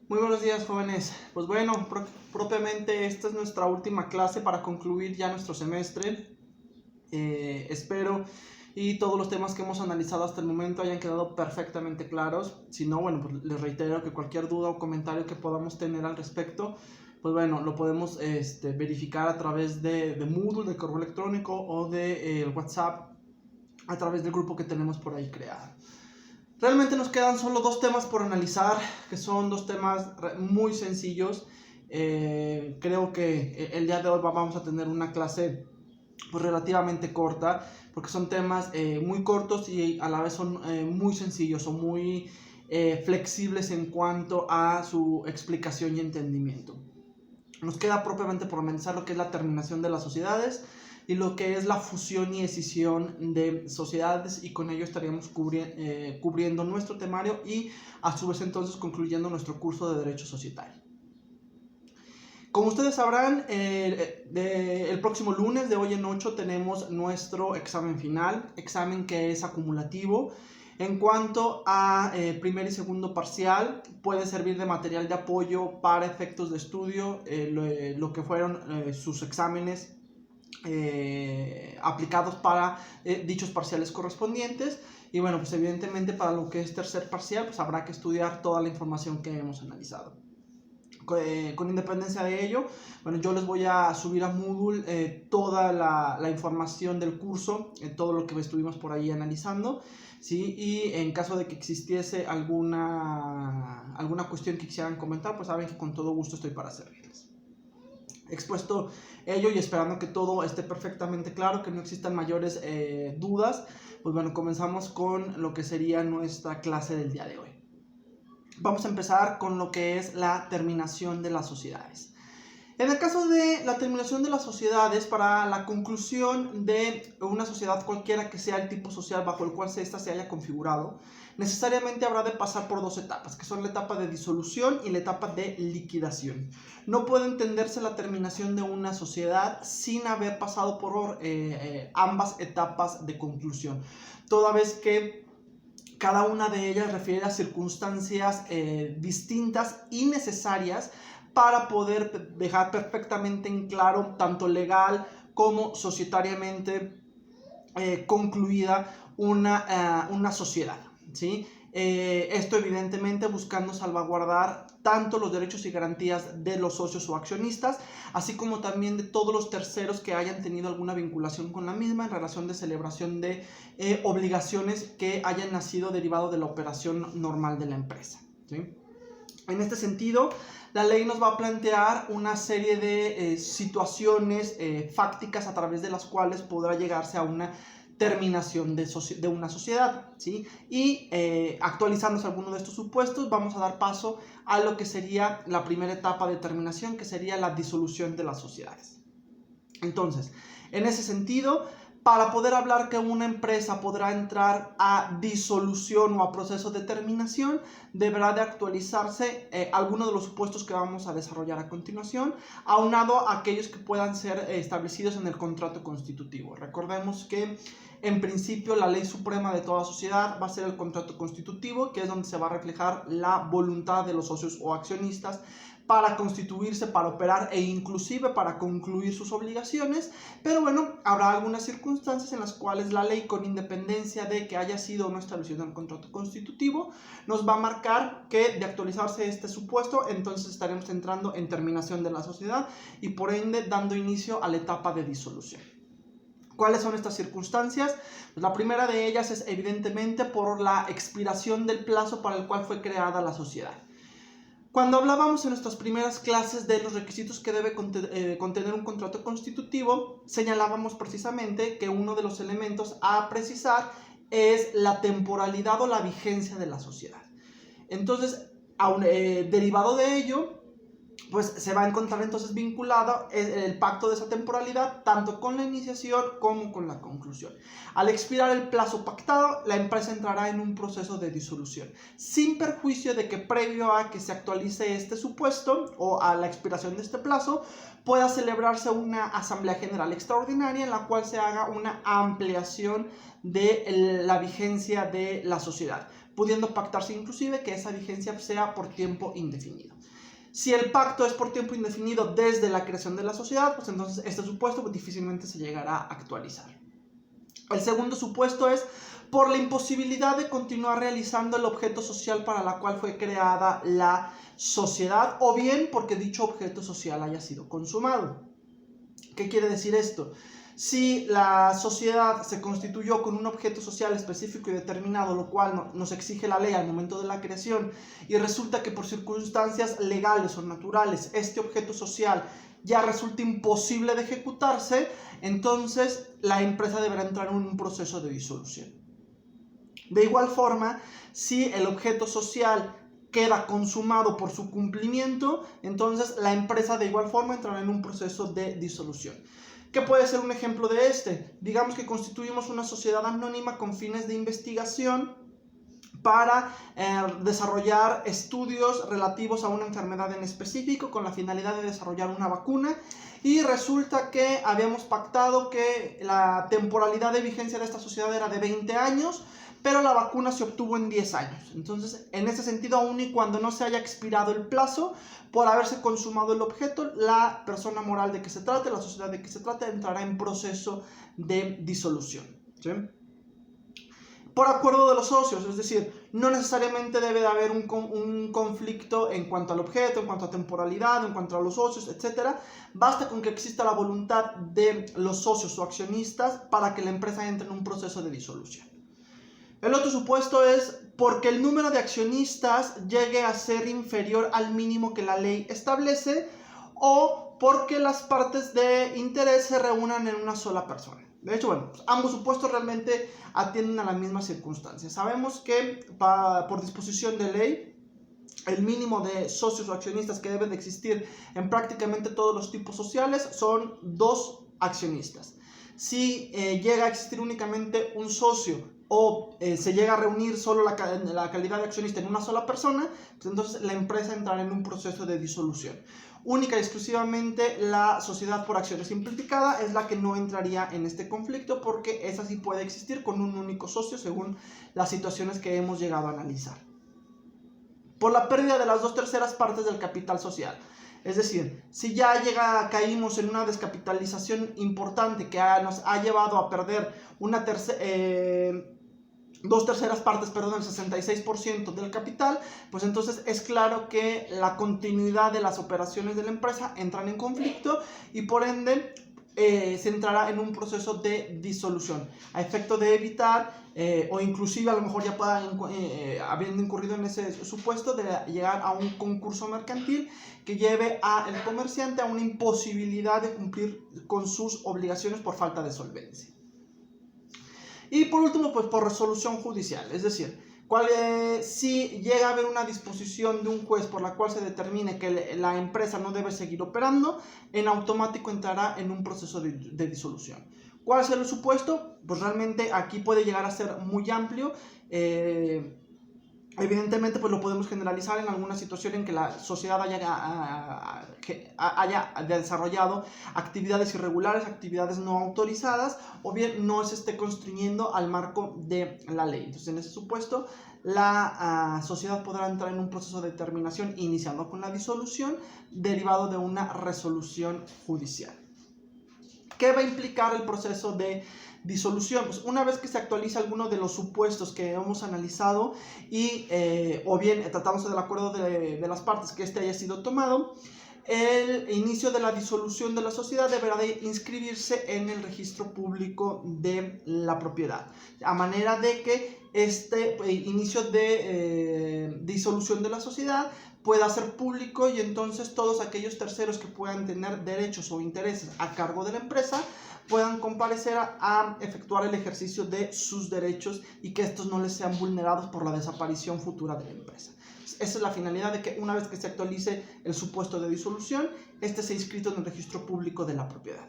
Muy buenos días, jóvenes. Pues bueno, propiamente esta es nuestra última clase para concluir ya nuestro semestre. Espero y todos los temas que hemos analizado hasta el momento hayan quedado perfectamente claros. Si no, bueno, pues les reitero que cualquier duda o comentario que podamos tener al respecto, pues bueno, lo podemos verificar a través de Moodle, de correo electrónico o de WhatsApp, a través del grupo que tenemos por ahí creado. Realmente nos quedan solo dos temas por analizar, que son dos temas muy sencillos. Creo que el día de hoy vamos a tener una clase pues relativamente corta, porque son temas muy cortos y a la vez son muy sencillos o muy flexibles en cuanto a su explicación y entendimiento. Nos queda propiamente por analizar lo que es la terminación de las sociedades y lo que es la fusión y escisión de sociedades, y con ello estaríamos cubriendo nuestro temario y a su vez entonces concluyendo nuestro curso de Derecho Societario. Como ustedes sabrán, el próximo lunes de hoy en 8 tenemos nuestro examen final, examen que es acumulativo. En cuanto a primer y segundo parcial, puede servir de material de apoyo para efectos de estudio, lo que fueron sus exámenes aplicados para dichos parciales correspondientes. Y bueno, pues evidentemente para lo que es tercer parcial, pues habrá que estudiar toda la información que hemos analizado. Con independencia de ello, bueno, yo les voy a subir a Moodle toda la información del curso, todo lo que estuvimos por ahí analizando, ¿sí? Y en caso de que existiese alguna cuestión que quisieran comentar, pues saben que con todo gusto estoy para servirles. Expuesto ello y esperando que todo esté perfectamente claro, que no existan mayores dudas, pues bueno, comenzamos con lo que sería nuestra clase del día de hoy. Vamos a empezar con lo que es la terminación de las sociedades. En el caso de la terminación de las sociedades, para la conclusión de una sociedad cualquiera que sea el tipo social bajo el cual ésta se haya configurado, necesariamente habrá de pasar por dos etapas, que son la etapa de disolución y la etapa de liquidación. No puede entenderse la terminación de una sociedad sin haber pasado por ambas etapas de conclusión, toda vez que cada una de ellas refiere a circunstancias distintas y necesarias para poder dejar perfectamente en claro, tanto legal como societariamente concluida una sociedad, ¿sí? Esto evidentemente buscando salvaguardar tanto los derechos y garantías de los socios o accionistas, así como también de todos los terceros que hayan tenido alguna vinculación con la misma en relación de celebración de obligaciones que hayan nacido derivado de la operación normal de la empresa, ¿sí? En este sentido, la ley nos va a plantear una serie de situaciones fácticas a través de las cuales podrá llegarse a una terminación de una sociedad, ¿sí? Y actualizándose alguno de estos supuestos, vamos a dar paso a lo que sería la primera etapa de terminación, que sería la disolución de las sociedades. Entonces, en ese sentido, para poder hablar que una empresa podrá entrar a disolución o a proceso de terminación, deberá de actualizarse algunos de los supuestos que vamos a desarrollar a continuación, aunado a aquellos que puedan ser establecidos en el contrato constitutivo. Recordemos que en principio la ley suprema de toda sociedad va a ser el contrato constitutivo, que es donde se va a reflejar la voluntad de los socios o accionistas para constituirse, para operar e inclusive para concluir sus obligaciones. Pero bueno, habrá algunas circunstancias en las cuales la ley, con independencia de que haya sido o no establecido en el contrato constitutivo, nos va a marcar que de actualizarse este supuesto, entonces estaremos entrando en terminación de la sociedad y por ende dando inicio a la etapa de disolución. ¿Cuáles son estas circunstancias? Pues la primera de ellas es evidentemente por la expiración del plazo para el cual fue creada la sociedad. Cuando hablábamos en nuestras primeras clases de los requisitos que debe contener un contrato constitutivo, señalábamos precisamente que uno de los elementos a precisar es la temporalidad o la vigencia de la sociedad. Entonces, derivado de ello, pues se va a encontrar entonces vinculado el pacto de esa temporalidad tanto con la iniciación como con la conclusión. Al expirar el plazo pactado, la empresa entrará en un proceso de disolución, sin perjuicio de que previo a que se actualice este supuesto o a la expiración de este plazo, pueda celebrarse una asamblea general extraordinaria en la cual se haga una ampliación de la vigencia de la sociedad. pudiendo pactarse inclusive que esa vigencia sea por tiempo indefinido. Si el pacto es por tiempo indefinido desde la creación de la sociedad, pues entonces este supuesto pues, difícilmente se llegará a actualizar. El segundo supuesto es por la imposibilidad de continuar realizando el objeto social para la cual fue creada la sociedad, o bien porque dicho objeto social haya sido consumado. ¿Qué quiere decir esto? Si la sociedad se constituyó con un objeto social específico y determinado, lo cual nos exige la ley al momento de la creación, y resulta que por circunstancias legales o naturales este objeto social ya resulta imposible de ejecutarse, entonces la empresa deberá entrar en un proceso de disolución. De igual forma, si el objeto social queda consumado por su cumplimiento, entonces la empresa de igual forma entrará en un proceso de disolución. ¿Qué puede ser un ejemplo de este? Digamos que constituimos una sociedad anónima con fines de investigación para desarrollar estudios relativos a una enfermedad en específico con la finalidad de desarrollar una vacuna, y resulta que habíamos pactado que la temporalidad de vigencia de esta sociedad era de 20 años, pero la vacuna se obtuvo en 10 años. Entonces, en ese sentido, aun y cuando no se haya expirado el plazo por haberse consumado el objeto, la persona moral de que se trate, la sociedad de que se trate, entrará en proceso de disolución, ¿sí? Por acuerdo de los socios, es decir, no necesariamente debe de haber un conflicto en cuanto al objeto, en cuanto a temporalidad, en cuanto a los socios, etc. Basta con que exista la voluntad de los socios o accionistas para que la empresa entre en un proceso de disolución. El otro supuesto es porque el número de accionistas llegue a ser inferior al mínimo que la ley establece, o porque las partes de interés se reúnan en una sola persona. De hecho, bueno, pues ambos supuestos realmente atienden a la misma circunstancia. Sabemos que por disposición de ley, el mínimo de socios o accionistas que deben de existir en prácticamente todos los tipos sociales son 2 accionistas. Si llega a existir únicamente un socio o se llega a reunir solo la calidad de accionista en una sola persona, pues entonces la empresa entrará en un proceso de disolución. Única y exclusivamente la sociedad por acciones simplificada es la que no entraría en este conflicto, porque esa sí puede existir con un único socio según las situaciones que hemos llegado a analizar. Por la pérdida de las 2/3 partes del capital social. Es decir, si ya caímos en una descapitalización importante que nos ha llevado a perder 2/3 partes, del 66% del capital, pues entonces es claro que la continuidad de las operaciones de la empresa entran en conflicto y por ende se entrará en un proceso de disolución a efecto de evitar o inclusive a lo mejor ya pueda, habiendo incurrido en ese supuesto, de llegar a un concurso mercantil que lleve al comerciante a una imposibilidad de cumplir con sus obligaciones por falta de solvencia. Y por último, pues por resolución judicial, es decir, si llega a haber una disposición de un juez por la cual se determine que la empresa no debe seguir operando, en automático entrará en un proceso de disolución. ¿Cuál es el supuesto? Pues realmente aquí puede llegar a ser muy amplio. Evidentemente, pues lo podemos generalizar en alguna situación en que la sociedad haya desarrollado actividades irregulares, actividades no autorizadas, o bien no se esté constriñendo al marco de la ley. Entonces, en ese supuesto, la sociedad podrá entrar en un proceso de determinación iniciando con la disolución, derivado de una resolución judicial. ¿Qué va a implicar el proceso de disolución? Pues una vez que se actualiza alguno de los supuestos que hemos analizado y o bien tratamos del acuerdo de las partes que haya sido tomado, el inicio de la disolución de la sociedad deberá de inscribirse en el registro público de la propiedad, a manera de que este inicio de disolución de la sociedad pueda ser público, y entonces todos aquellos terceros que puedan tener derechos o intereses a cargo de la empresa puedan comparecer a efectuar el ejercicio de sus derechos y que estos no les sean vulnerados por la desaparición futura de la empresa. Esa es la finalidad de que una vez que se actualice el supuesto de disolución, este sea inscrito en el registro público de la propiedad.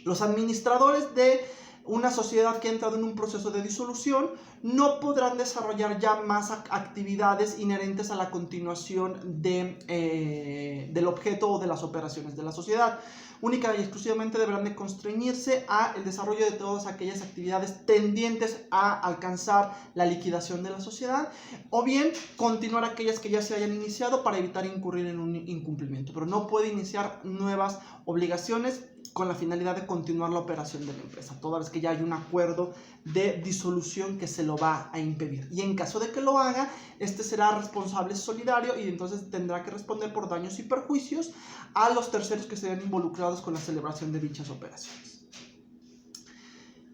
Los administradores de una sociedad que ha entrado en un proceso de disolución no podrán desarrollar ya más actividades inherentes a la continuación del objeto o de las operaciones de la sociedad. Única y exclusivamente deberán de constreñirse a el desarrollo de todas aquellas actividades tendientes a alcanzar la liquidación de la sociedad, o bien continuar aquellas que ya se hayan iniciado para evitar incurrir en un incumplimiento, pero no puede iniciar nuevas obligaciones con la finalidad de continuar la operación de la empresa, toda vez que ya hay un acuerdo de disolución que se lo va a impedir. Y en caso de que lo haga, este será responsable solidario y entonces tendrá que responder por daños y perjuicios a los terceros que estén involucrados con la celebración de dichas operaciones.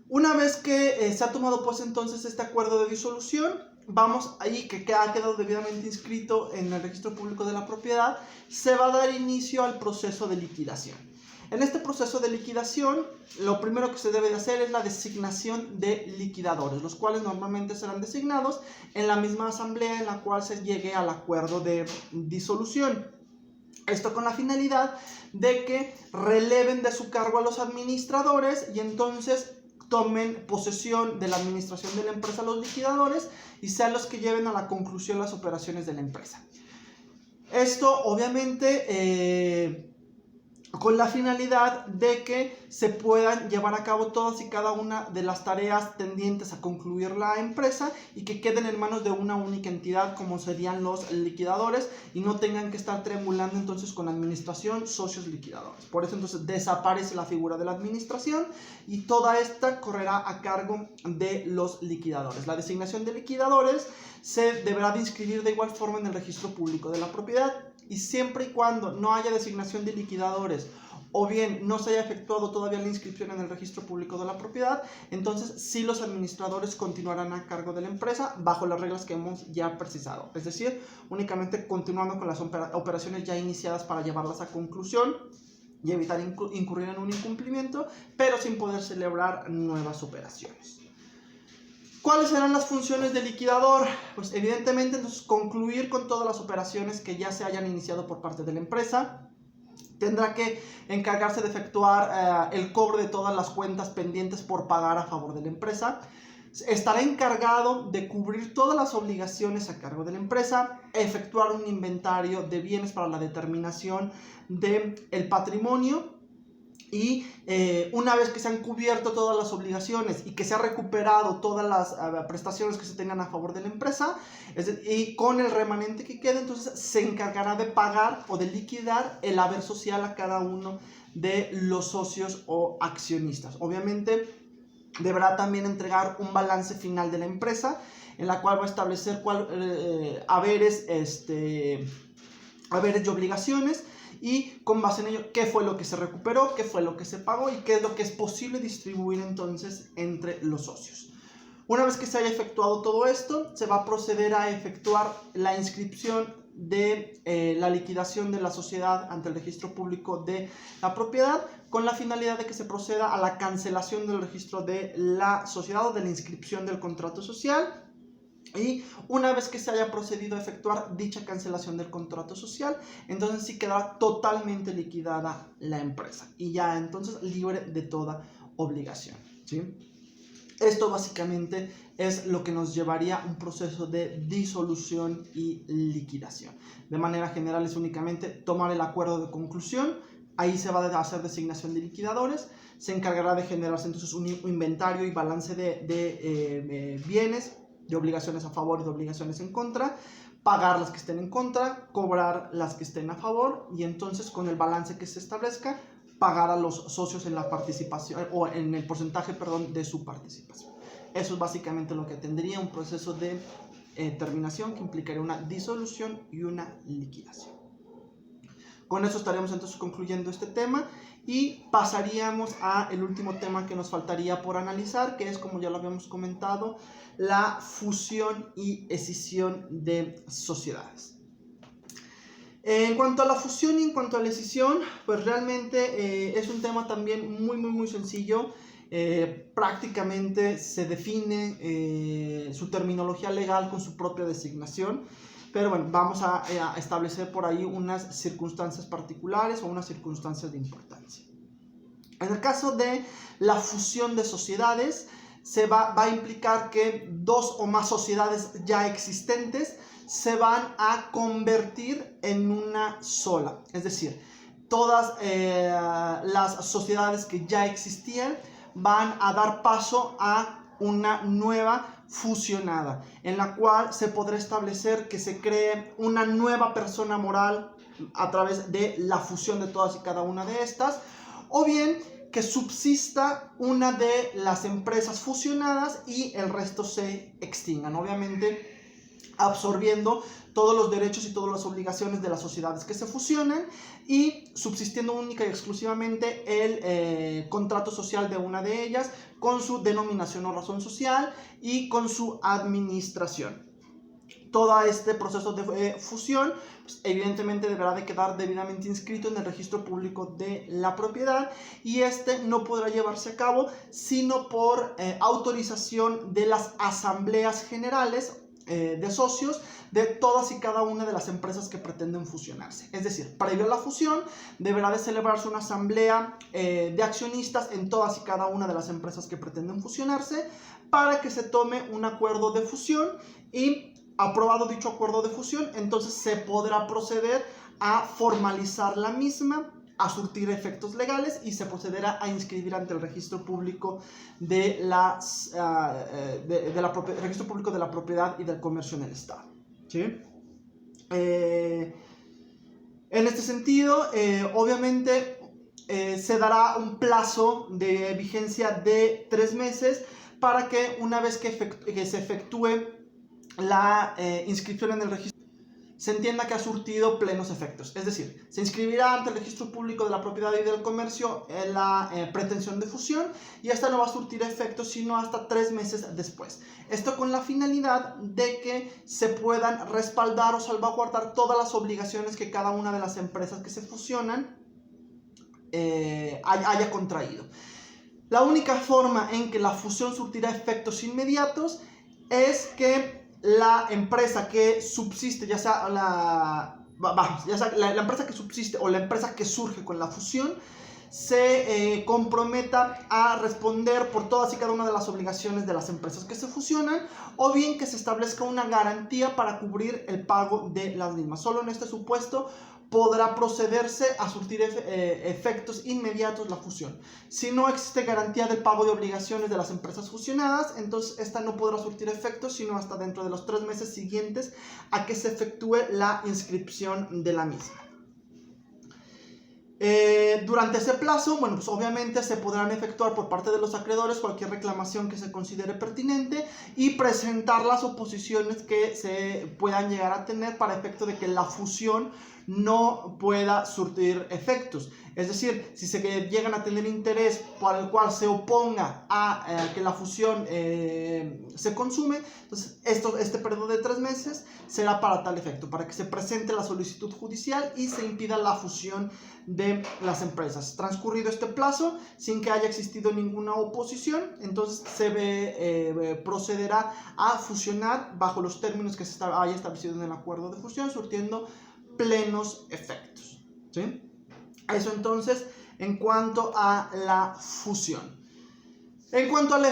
Una vez que se ha tomado pues entonces este acuerdo de disolución, vamos ahí que ha quedado debidamente inscrito en el registro público de la propiedad, se va a dar inicio al proceso de liquidación. En este proceso de liquidación, lo primero que se debe de hacer es la designación de liquidadores, los cuales normalmente serán designados en la misma asamblea en la cual se llegue al acuerdo de disolución. Esto con la finalidad de que releven de su cargo a los administradores y entonces tomen posesión de la administración de la empresa los liquidadores y sean los que lleven a la conclusión las operaciones de la empresa. Esto obviamente con la finalidad de que se puedan llevar a cabo todas y cada una de las tareas tendientes a concluir la empresa y que queden en manos de una única entidad como serían los liquidadores y no tengan que estar triangulando entonces con administración, socios, liquidadores. Por eso entonces desaparece la figura de la administración y toda esta correrá a cargo de los liquidadores. La designación de liquidadores se deberá de inscribir de igual forma en el registro público de la propiedad. Y siempre y cuando no haya designación de liquidadores o bien no se haya efectuado todavía la inscripción en el registro público de la propiedad, entonces sí los administradores continuarán a cargo de la empresa bajo las reglas que hemos ya precisado. Es decir, únicamente continuando con las operaciones ya iniciadas para llevarlas a conclusión y evitar incurrir en un incumplimiento, pero sin poder celebrar nuevas operaciones. ¿Cuáles serán las funciones del liquidador? Pues evidentemente entonces concluir con todas las operaciones que ya se hayan iniciado por parte de la empresa. Tendrá que encargarse de efectuar el cobro de todas las cuentas pendientes por pagar a favor de la empresa. Estará encargado de cubrir todas las obligaciones a cargo de la empresa, efectuar un inventario de bienes para la determinación del patrimonio. Y una vez que se han cubierto todas las obligaciones y que se ha recuperado todas las prestaciones que se tengan a favor de la empresa, y con el remanente que quede, entonces se encargará de pagar o de liquidar el haber social a cada uno de los socios o accionistas. Obviamente deberá también entregar un balance final de la empresa en la cual va a establecer haberes y obligaciones, y con base en ello qué fue lo que se recuperó, qué fue lo que se pagó y qué es lo que es posible distribuir entonces entre los socios. Una vez que se haya efectuado todo esto, se va a proceder a efectuar la inscripción de la liquidación de la sociedad ante el registro público de la propiedad, con la finalidad de que se proceda a la cancelación del registro de la sociedad o de la inscripción del contrato social. Y una vez que se haya procedido a efectuar dicha cancelación del contrato social, entonces sí quedará totalmente liquidada la empresa y ya entonces libre de toda obligación, ¿sí? Esto básicamente es lo que nos llevaría a un proceso de disolución y liquidación. De manera general es únicamente tomar el acuerdo de conclusión, ahí se va a hacer designación de liquidadores, se encargará de generarse entonces un inventario y balance de bienes, de obligaciones a favor y de obligaciones en contra, pagar las que estén en contra, cobrar las que estén a favor y entonces con el balance que se establezca, pagar a los socios en la participación o en el porcentaje, de su participación. Eso es básicamente lo que tendría un proceso de terminación que implicaría una disolución y una liquidación. Con eso estaríamos entonces concluyendo este tema y pasaríamos al último tema que nos faltaría por analizar, que es, como ya lo habíamos comentado, la fusión y escisión de sociedades. En cuanto a la fusión y en cuanto a la escisión, pues realmente es un tema también muy sencillo. Prácticamente se define su terminología legal con su propia designación. Pero bueno, vamos a establecer por ahí unas circunstancias particulares o unas circunstancias de importancia. En el caso de la fusión de sociedades, va a implicar que dos o más sociedades ya existentes se van a convertir en una sola. Es decir, todas las sociedades que ya existían van a dar paso a una nueva fusionada, en la cual se podrá establecer que se cree una nueva persona moral a través de la fusión de todas y cada una de estas, o bien que subsista una de las empresas fusionadas y el resto se extingan, obviamente absorbiendo todos los derechos y todas las obligaciones de las sociedades que se fusionan y subsistiendo única y exclusivamente el contrato social de una de ellas con su denominación o razón social y con su administración. Todo este proceso de fusión, pues, evidentemente deberá de quedar debidamente inscrito en el registro público de la propiedad, y este no podrá llevarse a cabo sino por autorización de las asambleas generales de socios de todas y cada una de las empresas que pretenden fusionarse. Es decir, previo a la fusión deberá de celebrarse una asamblea de accionistas en todas y cada una de las empresas que pretenden fusionarse para que se tome un acuerdo de fusión, y aprobado dicho acuerdo de fusión, entonces se podrá proceder a formalizar la misma, a surtir efectos legales, y se procederá a inscribir ante el registro público de registro público de la propiedad y del comercio en el Estado. ¿Sí? En este sentido, obviamente se dará un plazo de vigencia de 3 meses para que una vez que se efectúe la inscripción en el registro, se entienda que ha surtido plenos efectos. Es decir, se inscribirá ante el registro público de la propiedad y del comercio en la pretensión de fusión, y esta no va a surtir efectos sino hasta 3 meses después. Esto con la finalidad de que se puedan respaldar o salvaguardar todas las obligaciones que cada una de las empresas que se fusionan haya contraído. La única forma en que la fusión surtirá efectos inmediatos es que la empresa que subsiste, ya sea la empresa que subsiste o la empresa que surge con la fusión, se comprometa a responder por todas y cada una de las obligaciones de las empresas que se fusionan, o bien que se establezca una garantía para cubrir el pago de las mismas. Solo en este supuesto podrá procederse a surtir efectos inmediatos la fusión. Si no existe garantía del pago de obligaciones de las empresas fusionadas, entonces esta no podrá surtir efectos sino hasta dentro de los 3 meses siguientes a que se efectúe la inscripción de la misma. Durante ese plazo, bueno, pues obviamente se podrán efectuar por parte de los acreedores cualquier reclamación que se considere pertinente y presentar las oposiciones que se puedan llegar a tener para efecto de que la fusión no pueda surtir efectos. Es decir, si se llegan a tener interés por el cual se oponga a que la fusión se consume, entonces este periodo de 3 meses será para tal efecto, para que se presente la solicitud judicial y se impida la fusión de las empresas. Transcurrido este plazo, sin que haya existido ninguna oposición, entonces se procederá a fusionar bajo los términos que se haya establecido en el acuerdo de fusión, surtiendo plenos efectos. ¿Sí? Eso entonces en cuanto a la fusión. En cuanto a la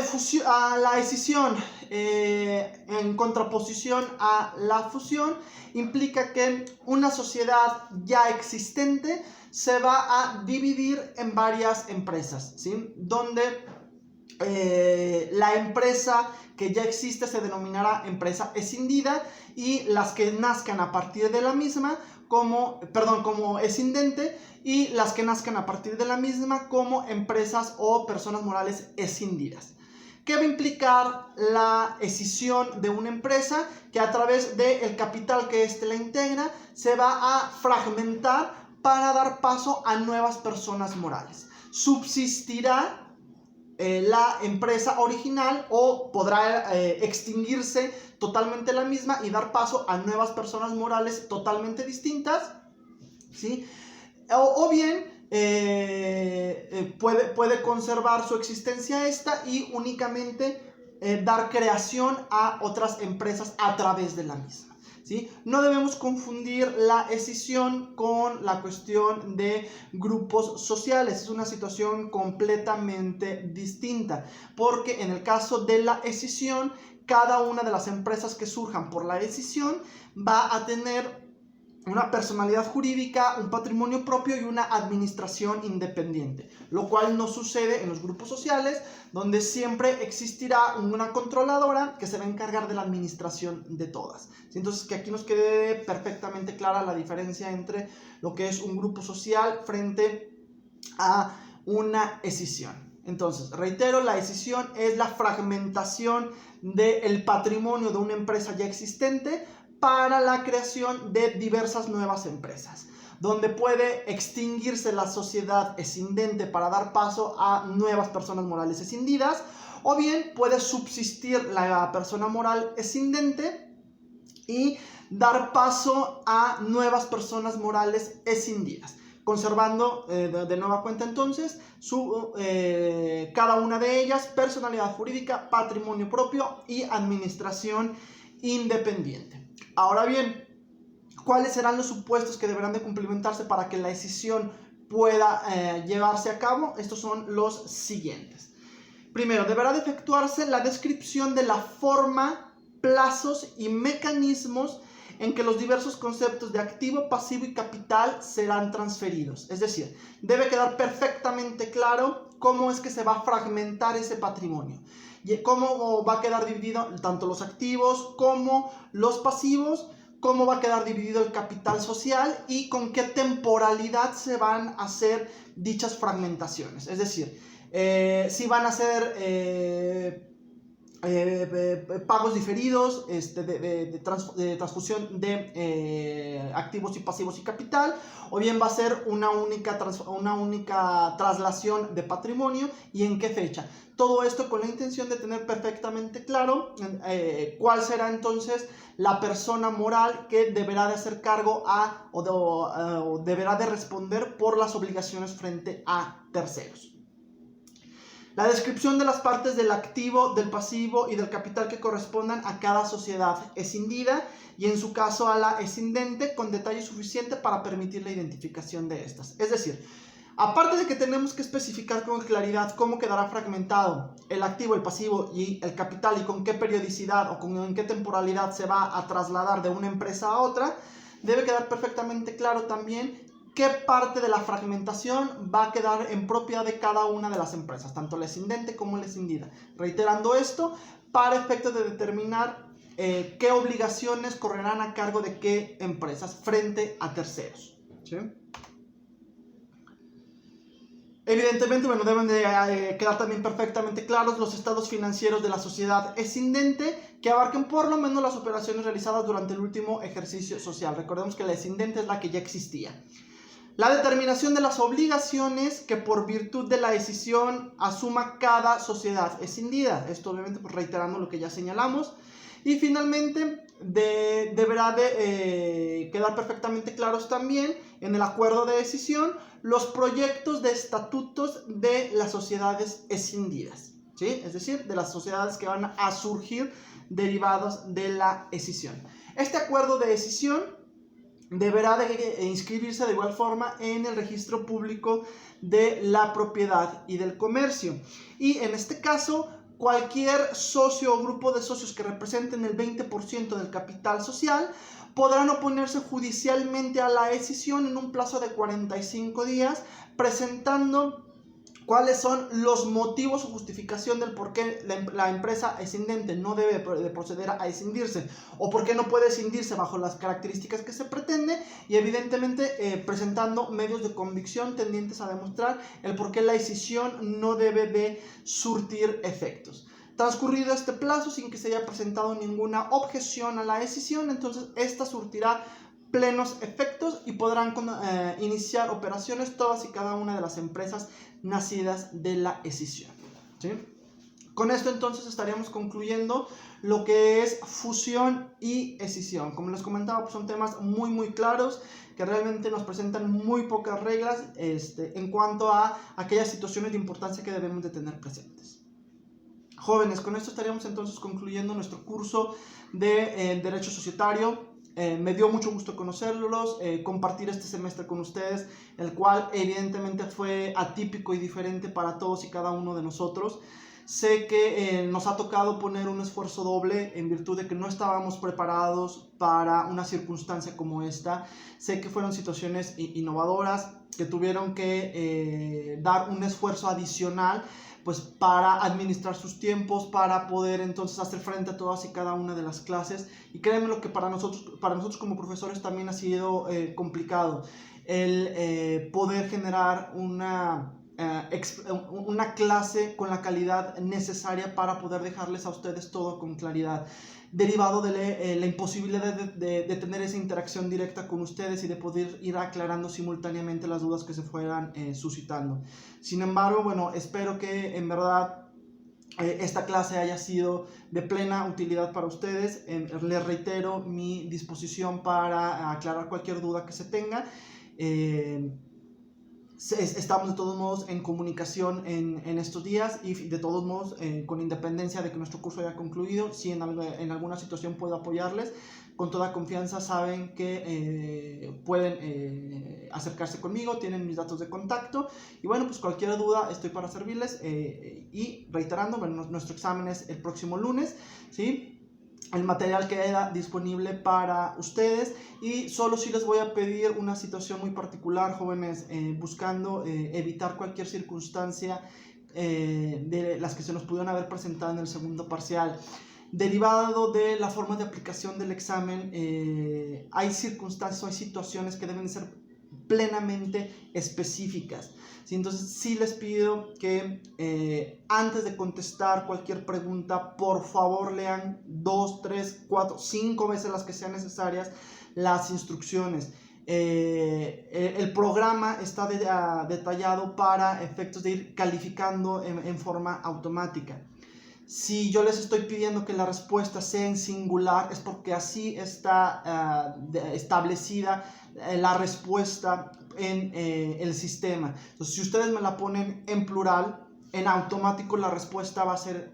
escisión, en contraposición a la fusión, implica que una sociedad ya existente se va a dividir en varias empresas, ¿sí? Donde la empresa que ya existe se denominará empresa escindida, y las que nazcan a partir de la misma como escindente, y las que nazcan a partir de la misma como empresas o personas morales escindidas. ¿Qué va a implicar la escisión de una empresa? Que a través del capital que éste la integra se va a fragmentar para dar paso a nuevas personas morales. Subsistirá la empresa original, o podrá extinguirse totalmente la misma y dar paso a nuevas personas morales totalmente distintas, ¿sí? O bien puede conservar su existencia esta y únicamente dar creación a otras empresas a través de la misma. ¿sí? No debemos confundir la escisión con la cuestión de grupos sociales. Es una situación completamente distinta, porque en el caso de la escisión, cada una de las empresas que surjan por la escisión va a tener una personalidad jurídica, un patrimonio propio y una administración independiente, lo cual no sucede en los grupos sociales, donde siempre existirá una controladora que se va a encargar de la administración de todas. Entonces, que aquí nos quede perfectamente clara la diferencia entre lo que es un grupo social frente a una escisión. Entonces, reitero, la escisión es la fragmentación del patrimonio de una empresa ya existente para la creación de diversas nuevas empresas, donde puede extinguirse la sociedad escindente para dar paso a nuevas personas morales escindidas, o bien puede subsistir la persona moral escindente y dar paso a nuevas personas morales escindidas, conservando de nueva cuenta entonces cada una de ellas personalidad jurídica, patrimonio propio y administración independiente. Ahora bien, ¿cuáles serán los supuestos que deberán de cumplimentarse para que la escisión pueda llevarse a cabo? Estos son los siguientes. Primero, deberá de efectuarse la descripción de la forma, plazos y mecanismos en que los diversos conceptos de activo, pasivo y capital serán transferidos. Es decir, debe quedar perfectamente claro cómo es que se va a fragmentar ese patrimonio y cómo va a quedar dividido tanto los activos como los pasivos, cómo va a quedar dividido el capital social y con qué temporalidad se van a hacer dichas fragmentaciones. Es decir, si van a ser pagos diferidos de transfusión de activos y pasivos y capital, o bien va a ser una única traslación de patrimonio y en qué fecha. Todo esto con la intención de tener perfectamente claro cuál será entonces la persona moral que deberá de hacer cargo o deberá de responder por las obligaciones frente a terceros. La descripción de las partes del activo, del pasivo y del capital que correspondan a cada sociedad escindida y en su caso a la escindente con detalle suficiente para permitir la identificación de estas. Es decir, aparte de que tenemos que especificar con claridad cómo quedará fragmentado el activo, el pasivo y el capital y con qué periodicidad o en qué temporalidad se va a trasladar de una empresa a otra, debe quedar perfectamente claro también qué parte de la fragmentación va a quedar en propiedad de cada una de las empresas, tanto la escindente como la escindida. Reiterando esto, para efectos de determinar qué obligaciones correrán a cargo de qué empresas frente a terceros. ¿Sí? Evidentemente, deben de quedar también perfectamente claros los estados financieros de la sociedad escindente que abarquen por lo menos las operaciones realizadas durante el último ejercicio social. Recordemos que la escindente es la que ya existía. La determinación de las obligaciones que por virtud de la escisión asuma cada sociedad escindida. Esto obviamente reiterando lo que ya señalamos. Y finalmente deberá de quedar perfectamente claros también en el acuerdo de escisión los proyectos de estatutos de las sociedades escindidas, ¿sí? Es decir, de las sociedades que van a surgir derivados de la escisión. Este acuerdo de escisión deberá de inscribirse de igual forma en el registro público de la propiedad y del comercio. Y en este caso, cualquier socio o grupo de socios que representen el 20% del capital social podrán oponerse judicialmente a la escisión en un plazo de 45 días, presentando cuáles son los motivos o justificación del por qué la empresa escindente no debe de proceder a escindirse o por qué no puede escindirse bajo las características que se pretende, y evidentemente presentando medios de convicción tendientes a demostrar el por qué la escisión no debe de surtir efectos. Transcurrido este plazo sin que se haya presentado ninguna objeción a la escisión, entonces esta surtirá plenos efectos y podrán iniciar operaciones todas y cada una de las empresas nacidas de la escisión, ¿sí? Con esto entonces estaríamos concluyendo lo que es fusión y escisión. Como les comentaba, pues son temas muy claros que realmente nos presentan muy pocas reglas en cuanto a aquellas situaciones de importancia que debemos de tener presentes. Jóvenes, con esto estaríamos entonces concluyendo nuestro curso de Derecho Societario Me dio mucho gusto conocerlos, compartir este semestre con ustedes, el cual evidentemente fue atípico y diferente para todos y cada uno de nosotros. Sé que nos ha tocado poner un esfuerzo doble en virtud de que no estábamos preparados para una circunstancia como esta. Sé que fueron situaciones innovadoras, que tuvieron que dar un esfuerzo adicional pues para administrar sus tiempos, para poder entonces hacer frente a todas y cada una de las clases. Y créanme lo que para nosotros como profesores también ha sido complicado el poder generar una clase con la calidad necesaria para poder dejarles a ustedes todo con claridad, derivado de la imposibilidad de tener esa interacción directa con ustedes y de poder ir aclarando simultáneamente las dudas que se fueran suscitando. Sin embargo, bueno, espero que en verdad esta clase haya sido de plena utilidad para ustedes. Les reitero mi disposición para aclarar cualquier duda que se tenga. Estamos de todos modos en comunicación en estos días y de todos modos, con independencia de que nuestro curso haya concluido, si en alguna situación puedo apoyarles, con toda confianza saben que pueden acercarse conmigo, tienen mis datos de contacto y bueno, pues cualquier duda estoy para servirles y reiterando, bueno, nuestro examen es el próximo lunes, ¿sí? El material queda disponible para ustedes y solo sí les voy a pedir una situación muy particular, jóvenes, buscando evitar cualquier circunstancia de las que se nos pudieron haber presentado en el segundo parcial. Derivado de la forma de aplicación del examen, hay circunstancias o hay situaciones que deben ser plenamente específicas. ¿Sí? Entonces sí les pido que antes de contestar cualquier pregunta, por favor lean 2, 3, 4, 5 veces las que sean necesarias las instrucciones. El programa está detallado para efectos de ir calificando en forma automática. Si yo les estoy pidiendo que la respuesta sea en singular, es porque así está establecida la respuesta en el sistema. Entonces, si ustedes me la ponen en plural, en automático la respuesta va a ser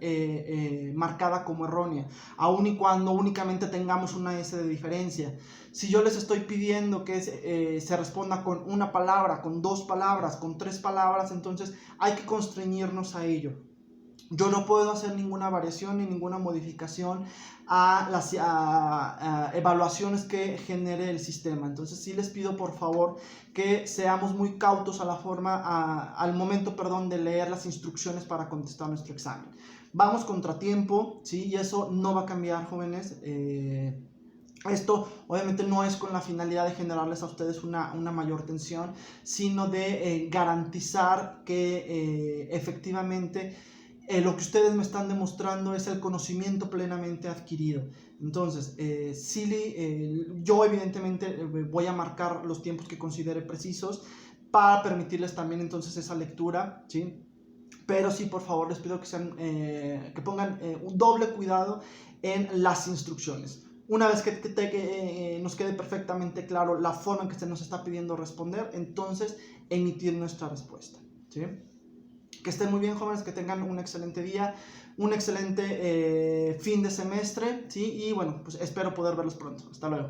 marcada como errónea, aun y cuando únicamente tengamos una S de diferencia. Si yo les estoy pidiendo que se responda con una palabra, con 2 palabras, con 3 palabras, entonces hay que constreñirnos a ello. Yo no puedo hacer ninguna variación ni ninguna modificación a las evaluaciones que genere el sistema. Entonces sí les pido por favor que seamos muy cautos a la forma, al momento, de leer las instrucciones para contestar nuestro examen. Vamos contratiempo, ¿sí? Y eso no va a cambiar, jóvenes. Esto obviamente no es con la finalidad de generarles a ustedes una mayor tensión, sino de garantizar que efectivamente lo que ustedes me están demostrando es el conocimiento plenamente adquirido. Entonces, yo evidentemente voy a marcar los tiempos que considere precisos para permitirles también entonces esa lectura, ¿sí? Pero sí, por favor, les pido que pongan un doble cuidado en las instrucciones. Una vez que nos quede perfectamente claro la forma en que se nos está pidiendo responder, entonces emitir nuestra respuesta, ¿sí? Que estén muy bien, jóvenes, que tengan un excelente día, un excelente fin de semestre, ¿sí? Y bueno, pues espero poder verlos pronto. Hasta luego.